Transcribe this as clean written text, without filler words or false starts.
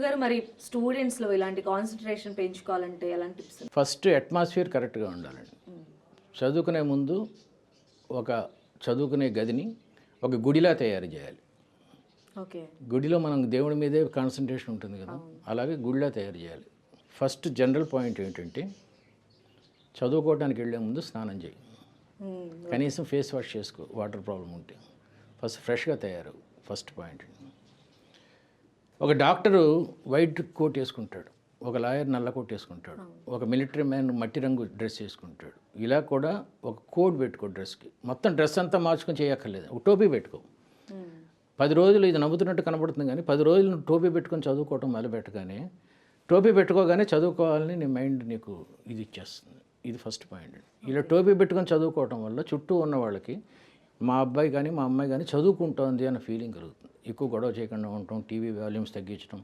గురువుగారు మరి స్టూడెంట్స్‌లో ఇలాంటి కాన్సంట్రేషన్ పెంచుకోవాలంటే ఎలాంటి టిప్స్? ఫస్ట్ అట్మాస్ఫియర్ కరెక్ట్గా ఉండాలండి. చదువుకునే ముందు ఒక చదువుకునే గదిని ఒక గుడిలా తయారు చేయాలి. ఓకే. గుడిలో మనం దేవుడి మీదే కాన్సన్ట్రేషన్ ఉంటుంది కదా, అలాగే గుడిలా తయారు చేయాలి. ఫస్ట్ జనరల్ పాయింట్ ఏంటంటే చదువుకోవడానికి వెళ్ళే ముందు స్నానం చేయి. కనీసం ఫేస్ వాష్ చేసుకో, వాటర్ ప్రాబ్లం ఉంటే. ఫస్ట్ ఫ్రెష్గా తయారు, ఫస్ట్ పాయింట్. ఒక డాక్టరు వైట్ కోట్ వేసుకుంటాడు, ఒక లాయర్ నల్ల కోట్ వేసుకుంటాడు, ఒక మిలిటరీ మ్యాన్ మట్టి రంగు డ్రెస్ వేసుకుంటాడు. ఇలా కూడా ఒక కోడ్ పెట్టుకో డ్రెస్కి. మొత్తం డ్రెస్ అంతా మార్చుకొని చేయక్కర్లేదు, ఒక టోపీ పెట్టుకో. 10 రోజులు ఇది నవ్వుతున్నట్టు కనబడుతుంది, కానీ 10 రోజులు నువ్వు టోపీ పెట్టుకొని చదువుకోవటం మొదలుపెట్టగానే, టోపీ పెట్టుకోగానే చదువుకోవాలని నీ మైండ్ నీకు ఇది ఇచ్చేస్తుంది. ఇది ఫస్ట్ పాయింట్. ఇలా టోపీ పెట్టుకొని చదువుకోవటం వల్ల చుట్టూ ఉన్న వాళ్ళకి మా అబ్బాయి కానీ మా అమ్మాయి కానీ చదువుకుంటోంది అన్న ఫీలింగ్ కలుగుతుంది. ఎక్కువ గొడవ చేయకుండా ఉండటం, టీవీ వాల్యూమ్స్ తగ్గించడం,